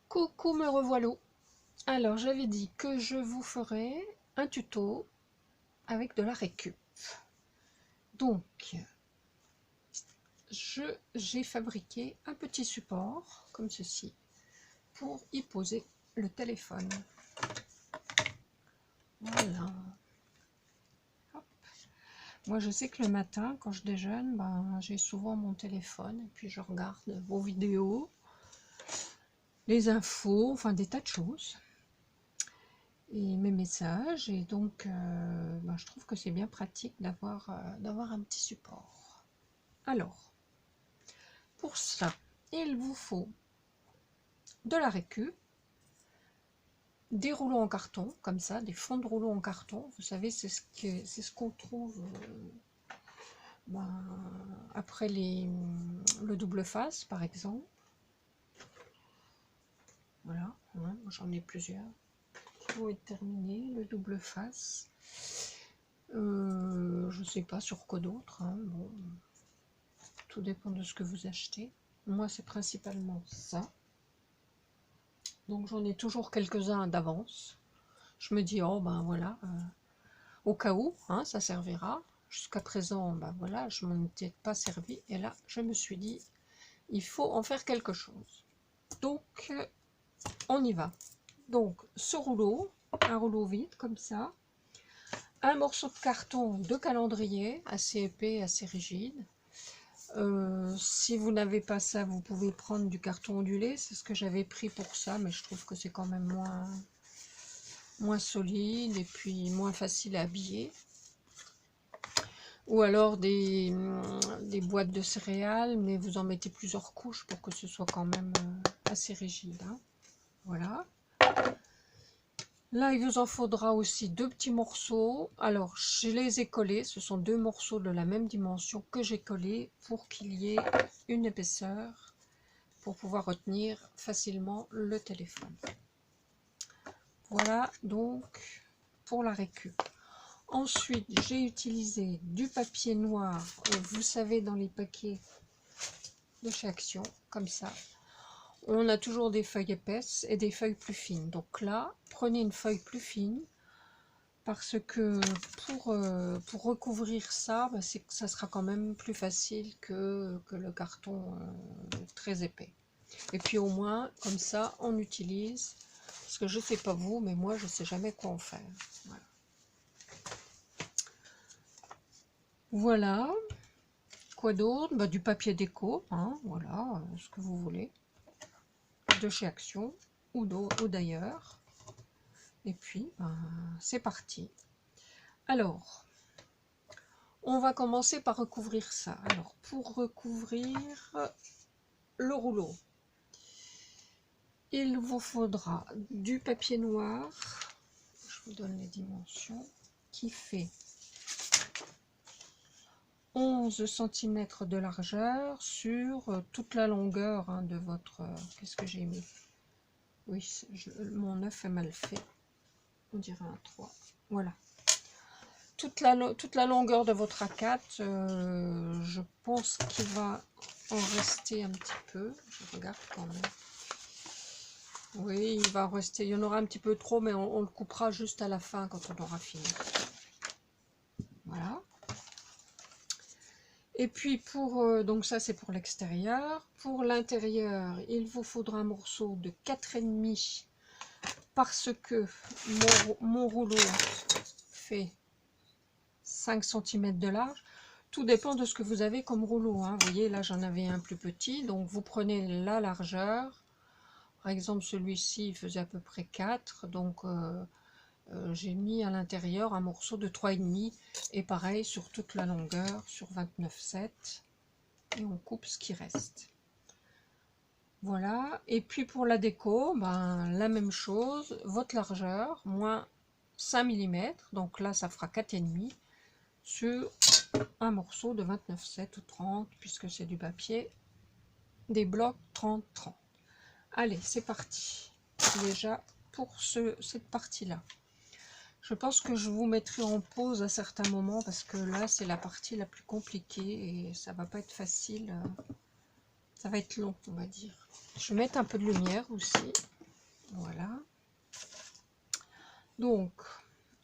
Coucou, me revoilà. Alors, j'avais dit que je vous ferais un tuto avec de la récup. Donc, j'ai fabriqué un petit support comme ceci pour y poser le téléphone. Voilà. Hop. Moi, je sais que le matin, quand je déjeune, j'ai souvent mon téléphone et puis je regarde vos vidéos, les infos, enfin des tas de choses. Et mes messages, et donc je trouve que c'est bien pratique d'avoir un petit support. Alors, pour ça, il vous faut de la récup, des rouleaux en carton, comme ça, des fonds de rouleaux en carton. Vous savez, c'est ce qu'on trouve après le double face, par exemple. Voilà, hein, j'en ai plusieurs. Qui vont être terminés, le double face. Je sais pas sur quoi d'autre, hein, bon, tout dépend de ce que vous achetez. Moi, c'est principalement ça. Donc, j'en ai toujours quelques-uns d'avance. Je me dis, oh, ben voilà, au cas où, hein, ça servira. Jusqu'à présent, ben voilà, je m'en étais pas servi. Et là, je me suis dit, il faut en faire quelque chose. Donc, on y va. Donc, ce rouleau, un rouleau vide, comme ça. Un morceau de carton de calendrier, assez épais, assez rigide. Si vous n'avez pas ça, vous pouvez prendre du carton ondulé, c'est ce que j'avais pris pour ça, mais je trouve que c'est quand même moins solide et puis moins facile à habiller. Ou alors des boîtes de céréales, mais vous en mettez plusieurs couches pour que ce soit quand même assez rigide, hein. Voilà. Là, il vous en faudra aussi deux petits morceaux. Alors, je les ai collés. Ce sont deux morceaux de la même dimension que j'ai collés pour qu'il y ait une épaisseur pour pouvoir retenir facilement le téléphone. Voilà donc pour la récup. Ensuite, j'ai utilisé du papier noir. Vous savez, dans les paquets de chez Action, comme ça. On a toujours des feuilles épaisses et des feuilles plus fines. Donc là, prenez une feuille plus fine parce que pour recouvrir ça, ça sera quand même plus facile que le carton très épais. Et puis au moins, comme ça, on utilise, parce que je ne sais pas vous, mais moi, je ne sais jamais quoi en faire. Voilà. Voilà. Quoi d'autre? Du papier déco, hein, voilà, ce que vous voulez. De chez Action ou d'ailleurs. Et puis, c'est parti. Alors, on va commencer par recouvrir ça. Alors, pour recouvrir le rouleau, il vous faudra du papier noir. Je vous donne les dimensions. Qui fait 11 cm de largeur sur toute la longueur de votre... Qu'est-ce que j'ai mis? Oui, mon 9 est mal fait. On dirait un 3. Voilà. Toute la longueur de votre A4, je pense qu'il va en rester un petit peu. Je regarde quand même. Oui, il va en rester. Il y en aura un petit peu trop, mais on le coupera juste à la fin quand on aura fini. Voilà. Et puis donc ça c'est pour l'extérieur. Pour l'intérieur, il vous faudra un morceau de 4,5 parce que mon rouleau fait 5 cm de large. Tout dépend de ce que vous avez comme rouleau, hein. Vous voyez, là j'en avais un plus petit, donc vous prenez la largeur. Par exemple, celui-ci faisait à peu près 4, donc j'ai mis à l'intérieur un morceau de 3,5 et pareil sur toute la longueur, sur 29,7, et on coupe ce qui reste. Voilà, et puis pour la déco, la même chose, votre largeur, moins 5 mm, donc là ça fera 4,5 sur un morceau de 29,7 ou 30, puisque c'est du papier, des blocs 30-30. Allez, c'est parti. Déjà, pour cette partie-là. Je pense que je vous mettrai en pause à certains moments, parce que là, c'est la partie la plus compliquée, et ça va pas être facile. Ça va être long, on va dire. Je vais mettre un peu de lumière aussi. Voilà. Donc,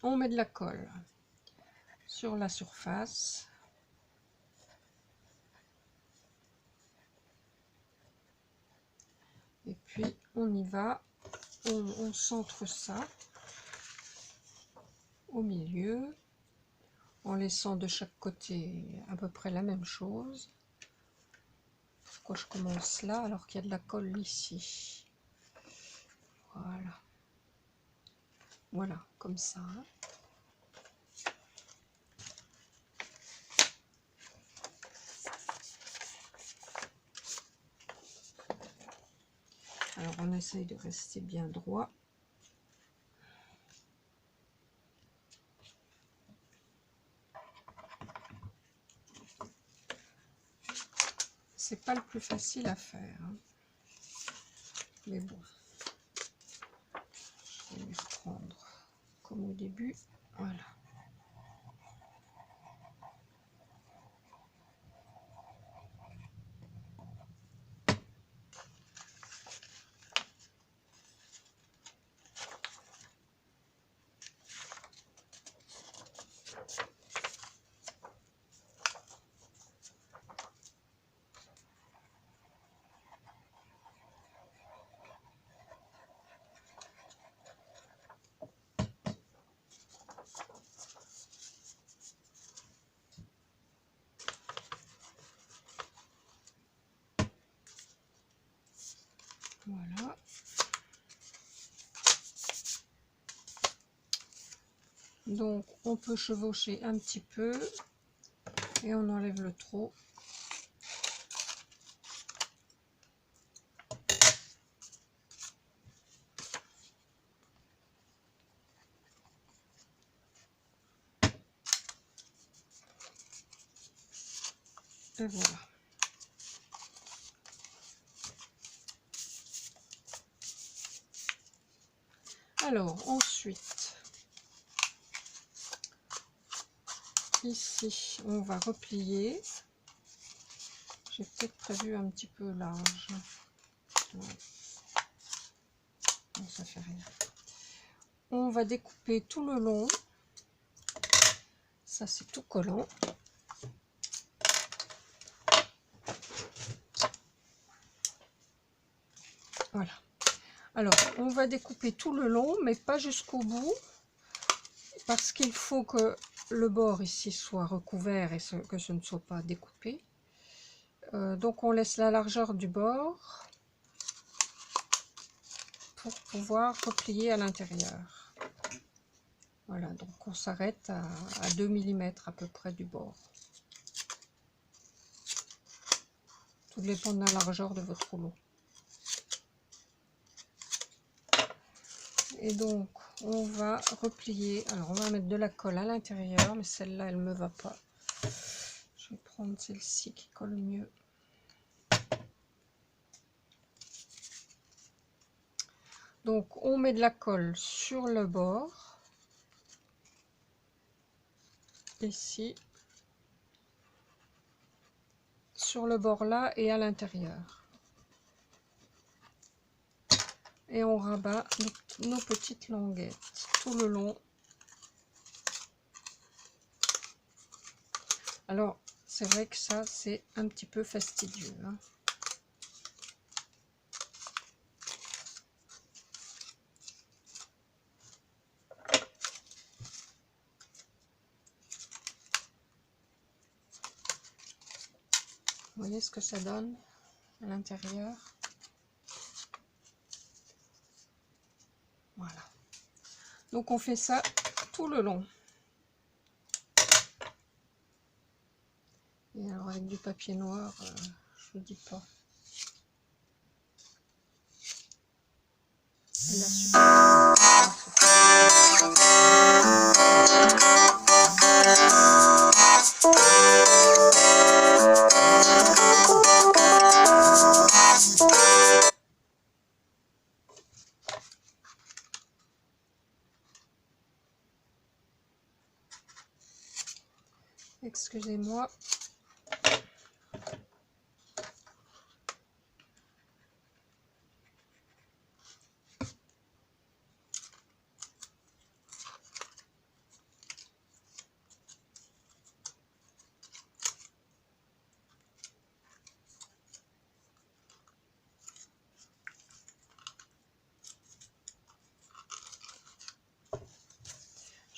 on met de la colle sur la surface. Et puis, on y va. On centre ça au milieu, en laissant de chaque côté à peu près la même chose. Pourquoi je commence là alors qu'il y a de la colle ici? Voilà. Voilà, comme ça. Alors on essaye de rester bien droit. C'est pas le plus facile à faire, hein. Mais bon, je vais m'y reprendre comme au début. Voilà. Voilà. Donc on peut chevaucher un petit peu et on enlève le trop. Et voilà. Alors ensuite, ici on va replier. J'ai peut-être prévu un petit peu large. Ouais. Non, ça fait rien. On va découper tout le long. Ça c'est tout collant. Voilà. Alors on va découper tout le long, mais pas jusqu'au bout, parce qu'il faut que le bord ici soit recouvert et que ce ne soit pas découpé. Donc on laisse la largeur du bord pour pouvoir replier à l'intérieur. Voilà, donc on s'arrête à 2 mm à peu près du bord. Tout dépend de la largeur de votre rouleau. Et donc on va replier. Alors on va mettre de la colle à l'intérieur, mais celle-là elle me va pas. Je vais prendre celle-ci qui colle mieux. Donc on met de la colle sur le bord, ici, sur le bord là et à l'intérieur. Et on rabat nos petites languettes tout le long. Alors c'est vrai que ça c'est un petit peu fastidieux, hein. Vous voyez ce que ça donne à l'intérieur? Voilà. Donc on fait ça tout le long. Et alors avec du papier noir, je vous dis pas. Et là, super. Excusez-moi.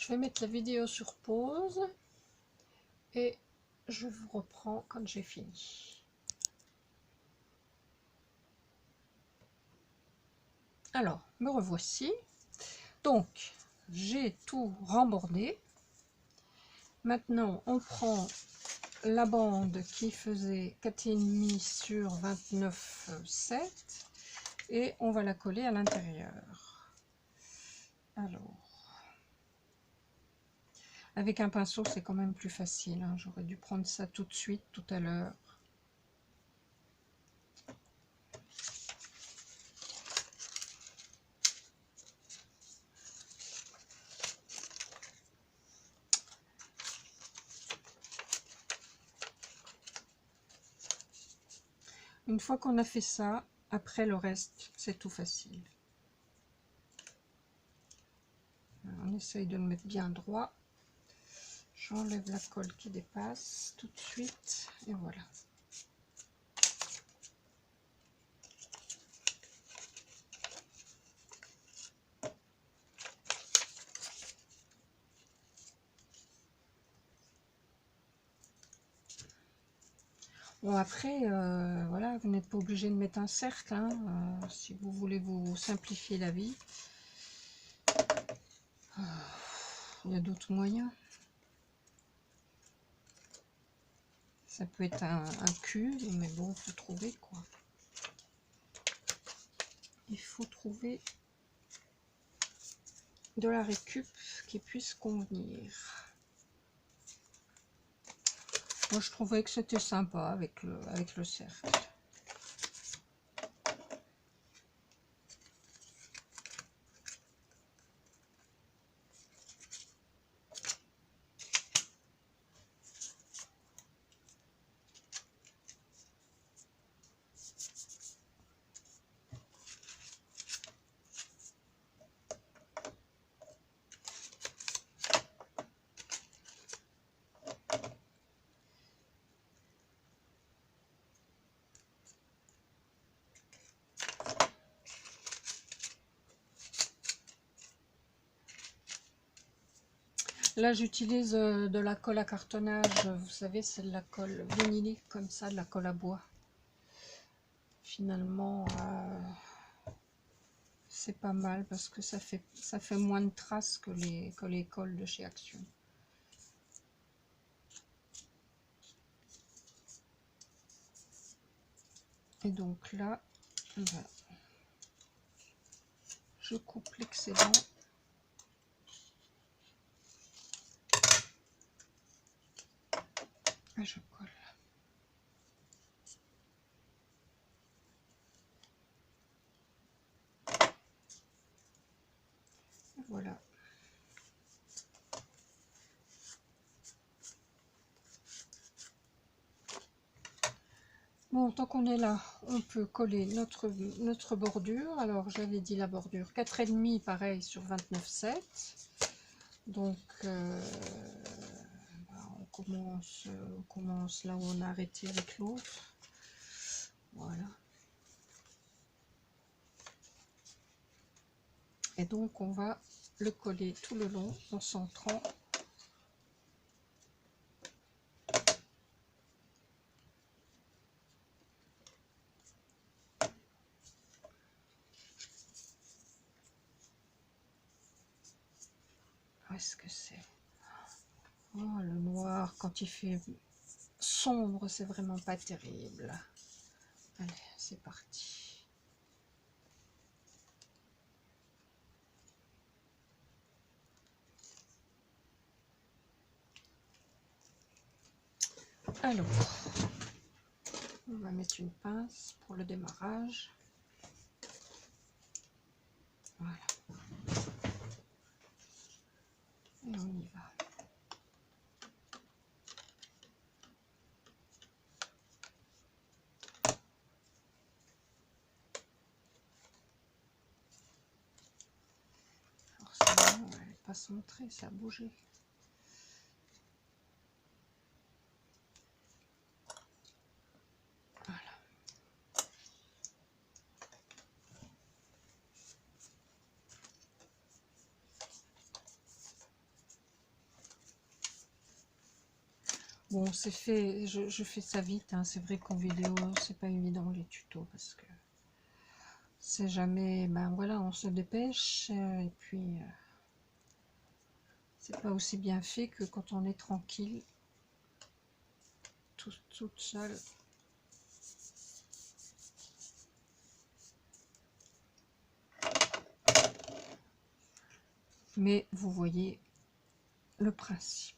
Je vais mettre la vidéo sur pause et je vous reprends quand j'ai fini. Alors, me revoici. Donc, j'ai tout rembordé. Maintenant, on prend la bande qui faisait 4,5 sur 29,7 et on va la coller à l'intérieur. Alors, avec un pinceau, c'est quand même plus facile, hein. J'aurais dû prendre ça tout de suite, tout à l'heure. Une fois qu'on a fait ça, après le reste, c'est tout facile. On essaye de le mettre bien droit. J'enlève la colle qui dépasse tout de suite et voilà. Bon après, voilà, vous n'êtes pas obligé de mettre un cercle, hein, si vous voulez vous simplifier la vie. Il y a d'autres moyens. Ça peut être un cul, mais bon, il faut trouver quoi. Il faut trouver de la récup qui puisse convenir. Moi, je trouvais que c'était sympa avec le cercle. Là, j'utilise de la colle à cartonnage. Vous savez, c'est de la colle vinylée, comme ça, de la colle à bois. Finalement, c'est pas mal parce que ça fait moins de traces que les colles de chez Action. Et donc là, voilà, je coupe l'excédent. Et je colle. Voilà. Bon, tant qu'on est là, on peut coller notre bordure. Alors, j'avais dit la bordure 4,5 pareil sur 29,7. Donc, on commence là où on a arrêté avec l'autre. Voilà. Et donc, on va le coller tout le long en centrant. Où est-ce que c'est? Oh, le noir, quand il fait sombre, c'est vraiment pas terrible. Allez, c'est parti. Alors, on va mettre une pince pour le démarrage. Voilà. Et on y va. Forcément, elle n'est pas centrée, ça a bougé. Voilà. Bon, c'est fait, je fais ça vite, hein. C'est vrai qu'en vidéo, c'est pas évident les tutos parce que c'est jamais, ben voilà, on se dépêche et puis c'est pas aussi bien fait que quand on est tranquille, toute seule. Mais vous voyez le principe.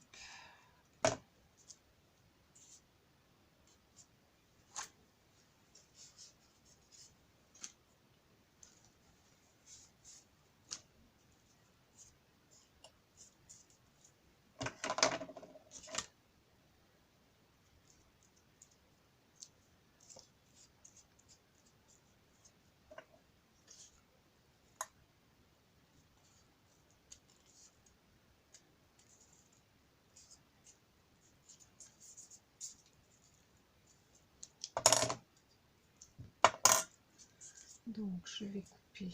Donc je vais couper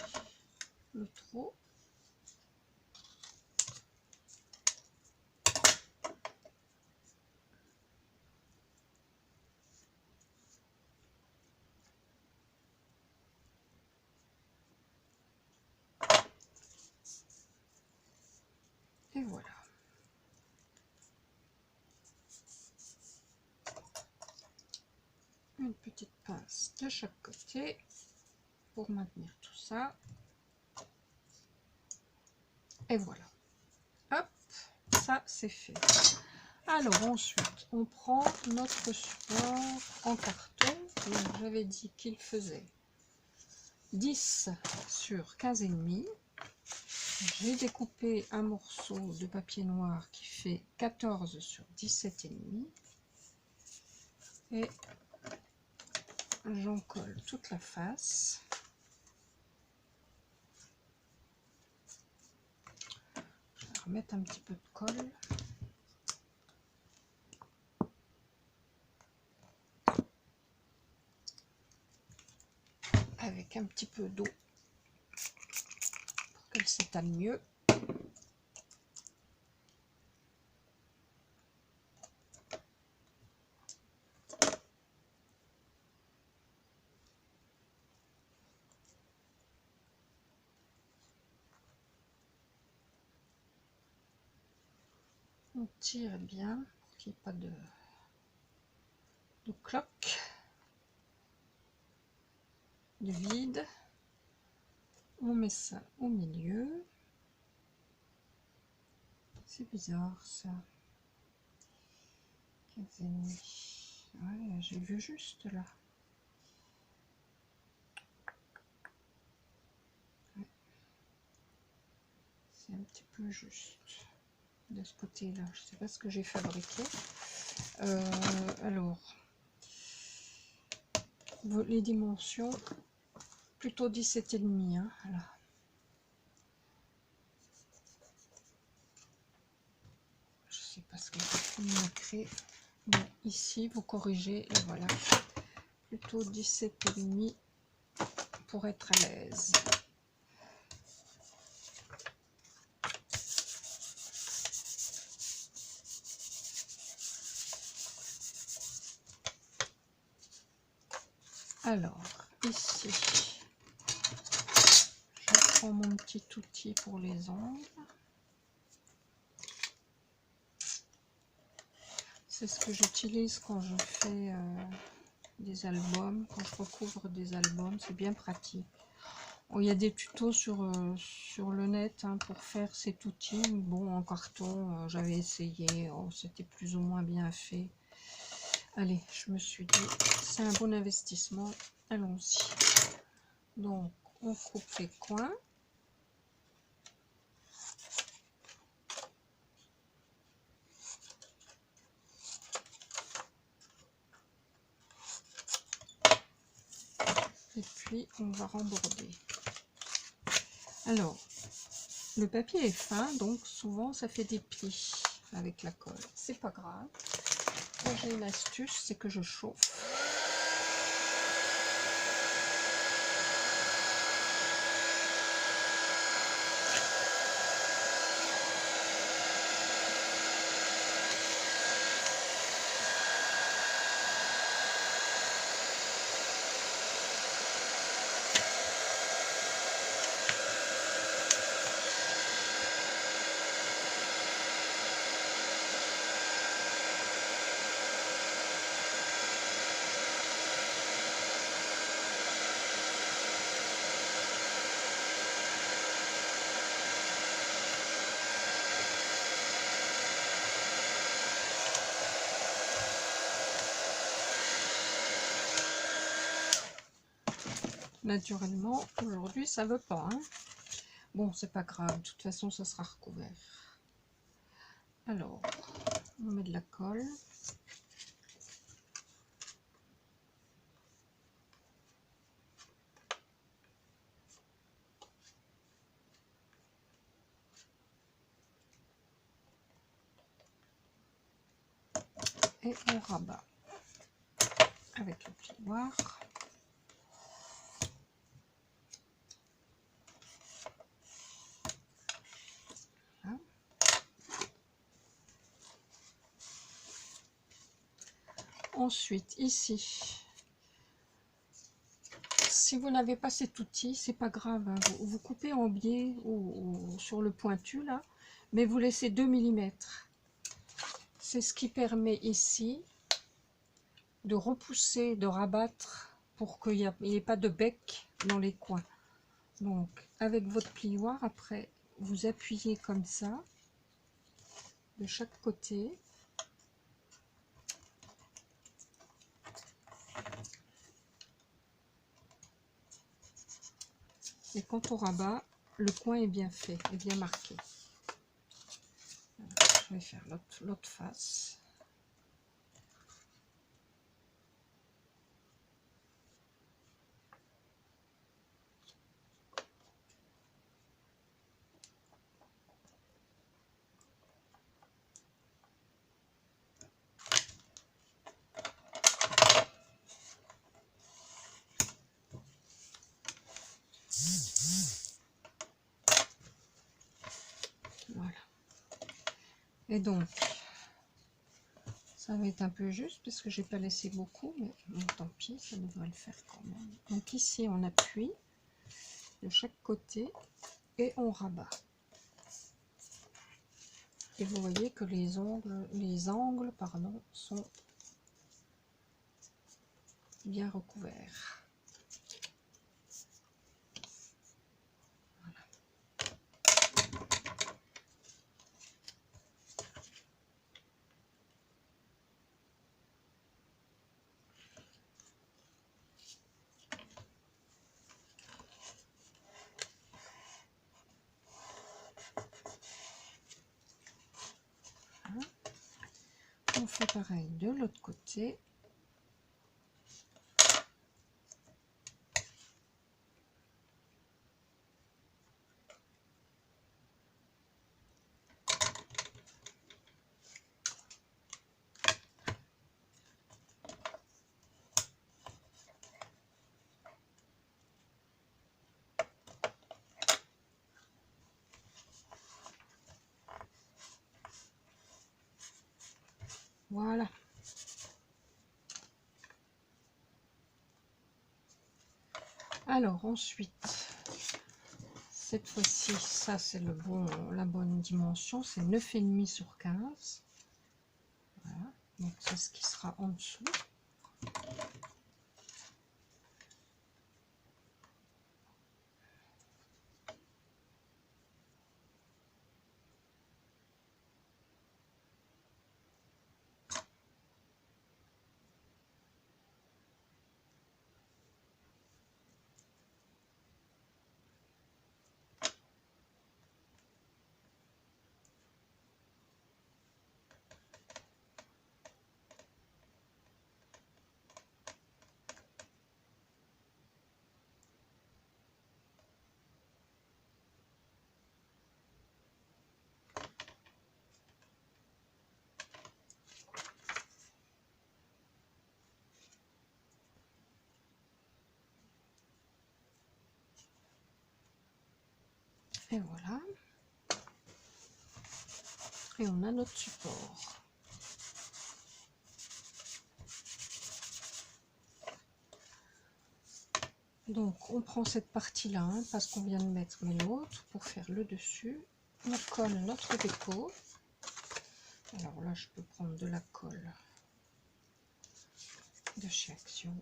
le trou. Et voilà. Une petite pince de chaque côté pour maintenir tout ça. Et voilà. Hop, ça c'est fait. Alors ensuite, on prend notre support en carton. J'avais dit qu'il faisait 10 sur 15,5. J'ai découpé un morceau de papier noir qui fait 14 sur 17,5. Et j'en colle toute la face. Je vais remettre un petit peu de colle. Avec un petit peu d'eau pour qu'elle s'étale mieux. On tire bien pour qu'il n'y ait pas de cloque, de vide. On met ça au milieu. C'est bizarre ça. 15,5. Ouais, j'ai vu juste là. Ouais. C'est un petit peu juste de ce côté-là. Je sais pas ce que j'ai fabriqué. Alors, les dimensions, plutôt 17,5. Hein, voilà. Je sais pas ce que j'ai marqué. Bon, ici, vous corrigez et voilà. Plutôt 17,5 pour être à l'aise. Alors, ici, je prends mon petit outil pour les ongles. C'est ce que j'utilise quand je fais des albums, quand je recouvre des albums, c'est bien pratique. Bon, il y a des tutos sur le net hein, pour faire cet outil. Bon, en carton, j'avais essayé, oh, c'était plus ou moins bien fait. Allez, je me suis dit, c'est un bon investissement, allons-y. Donc, on coupe les coins. Et puis, on va remborder. Alors, le papier est fin, donc souvent, ça fait des plis avec la colle. C'est pas grave. Moi, j'ai une astuce, c'est que je chauffe. Naturellement, aujourd'hui, ça veut pas. Hein. Bon, c'est pas grave. De toute façon, ça sera recouvert. Alors, on met de la colle. Et on rabat avec le plioir. Voilà. Ensuite, ici, si vous n'avez pas cet outil, c'est pas grave, hein. Vous coupez en biais ou sur le pointu là, mais vous laissez 2 mm. C'est ce qui permet ici de repousser, de rabattre pour qu'il n'y ait pas de bec dans les coins. Donc avec votre plioir, après vous appuyez comme ça de chaque côté. Et quand on rabat, le coin est bien fait, est bien marqué. Alors, je vais faire l'autre face. Voilà. Et donc, ça va être un peu juste parce que j'ai pas laissé beaucoup, mais bon, tant pis, ça devrait le faire quand même. Donc ici, on appuie de chaque côté et on rabat. Et vous voyez que les angles pardon, sont bien recouverts. Voilà. On fait pareil de l'autre côté. Voilà. Alors ensuite, cette fois-ci, ça c'est la bonne dimension, c'est 9,5 sur 15. Voilà, donc c'est ce qui sera en dessous. Et voilà. Et on a notre support. Donc on prend cette partie-là, hein, parce qu'on vient de mettre, mais l'autre, pour faire le dessus, on colle notre déco. Alors là, je peux prendre de la colle de chez Action.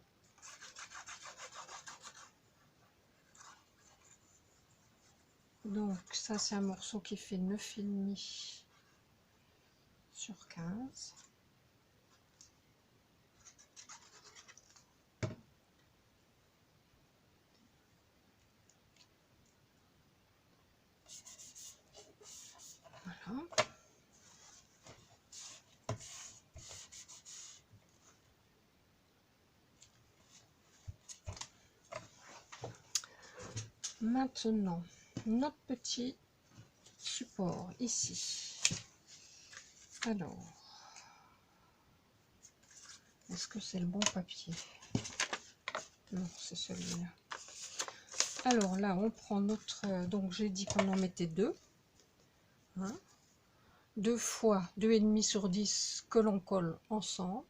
Donc ça, c'est un morceau qui fait 9,5 sur 15. Voilà. Maintenant, notre petit support ici. Alors, est-ce que c'est le bon papier? Non, c'est celui-là. Alors là, on prend notre... donc j'ai dit qu'on en mettait deux. Hein, 2 fois 2,5 sur 10 que l'on colle ensemble.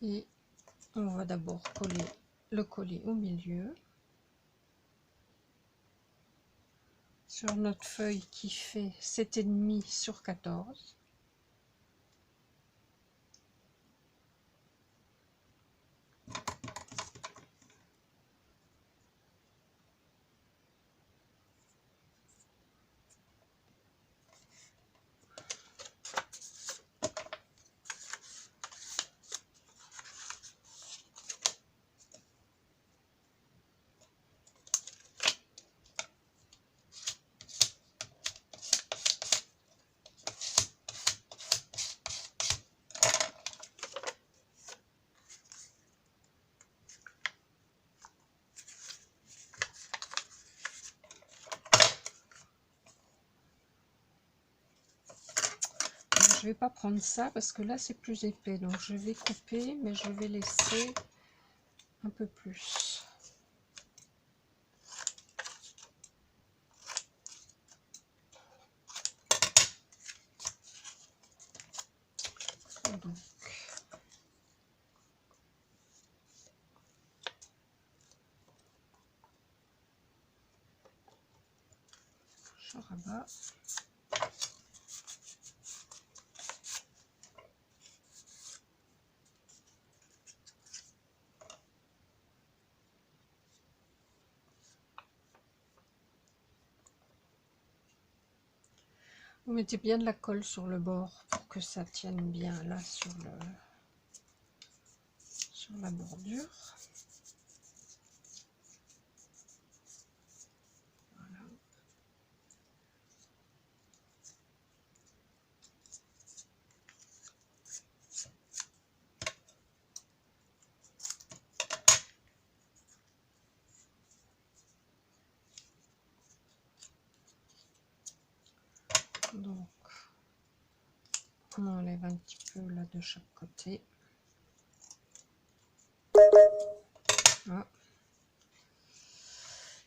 Et on va d'abord coller le collier au milieu. Sur notre feuille qui fait 7,5 sur 14. Je vais pas prendre ça parce que là c'est plus épais, donc je vais couper, mais je vais laisser un peu plus. Donc, je rabats. Vous mettez bien de la colle sur le bord pour que ça tienne bien là sur la bordure. Voilà. Donc, on enlève un petit peu là de chaque côté. Voilà.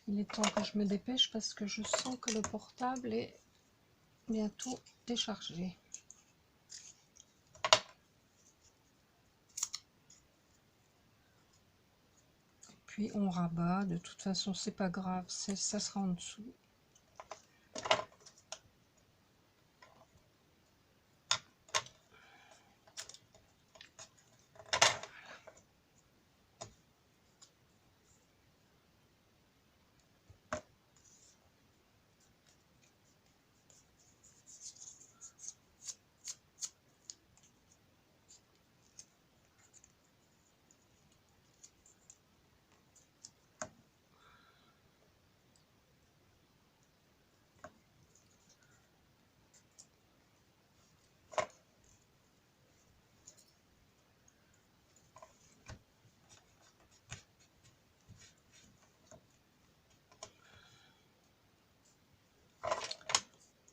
Il est temps que je me dépêche parce que je sens que le portable est bientôt déchargé. Puis on rabat, de toute façon c'est pas grave, ça sera en dessous.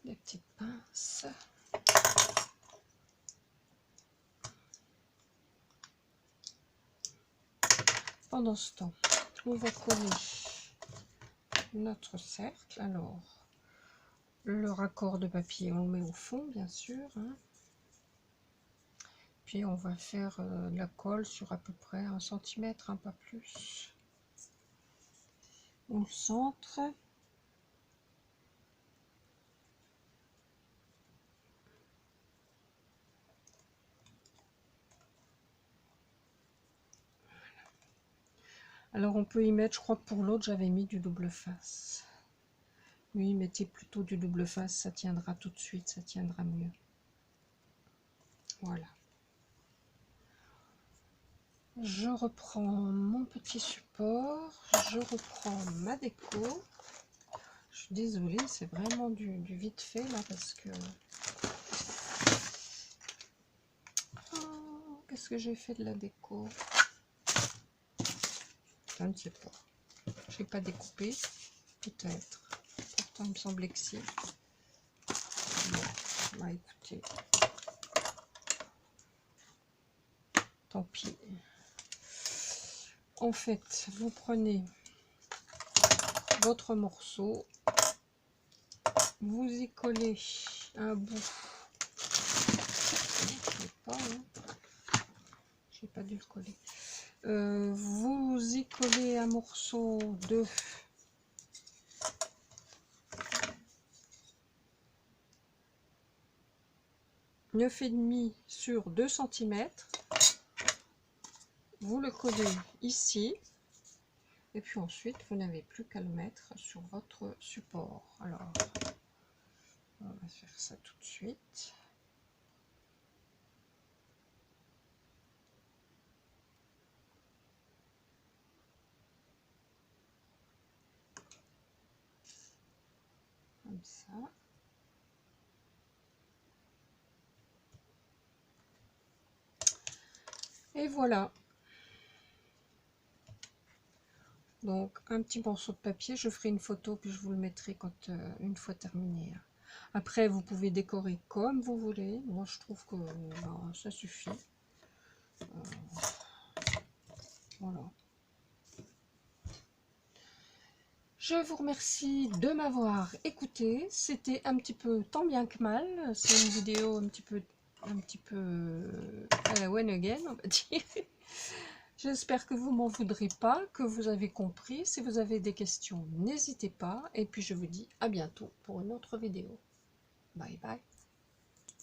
Des petites pinces. Pendant ce temps, on va coller notre cercle. Alors, le raccord de papier, on le met au fond, bien sûr. Hein. Puis on va faire de la colle sur à peu près 1 cm, un pas plus. Au centre. Alors on peut y mettre, je crois que pour l'autre j'avais mis du double face. Oui, mettez plutôt du double face, ça tiendra tout de suite, ça tiendra mieux. Voilà. Je reprends mon petit support, je reprends ma déco. suis désolée, c'est vraiment du vite fait là parce que... Oh, qu'est-ce que j'ai fait de la déco? Je ne sais pas. Je n'ai pas découpé, peut-être. Pourtant, il me semblait que si. Bon, bah écoutez. Tant pis. En fait, vous prenez votre morceau, vous y collez un bout. Je sais pas, hein. J'ai pas dû le coller. Vous y collez un morceau de 9,5 sur 2 cm. Vous le collez ici. Et puis ensuite, vous n'avez plus qu'à le mettre sur votre support. Alors, on va faire ça tout de suite. Comme ça. Et voilà. Donc, un petit morceau de papier. Je ferai une photo, puis je vous le mettrai quand une fois terminé. Après, vous pouvez décorer comme vous voulez. Moi, je trouve que ça suffit. Voilà. Je vous remercie de m'avoir écouté. C'était un petit peu tant bien que mal. C'est une vidéo un petit peu à la one again, on va dire. J'espère que vous m'en voudrez pas, que vous avez compris. Si vous avez des questions, n'hésitez pas. Et puis je vous dis à bientôt pour une autre vidéo. Bye bye.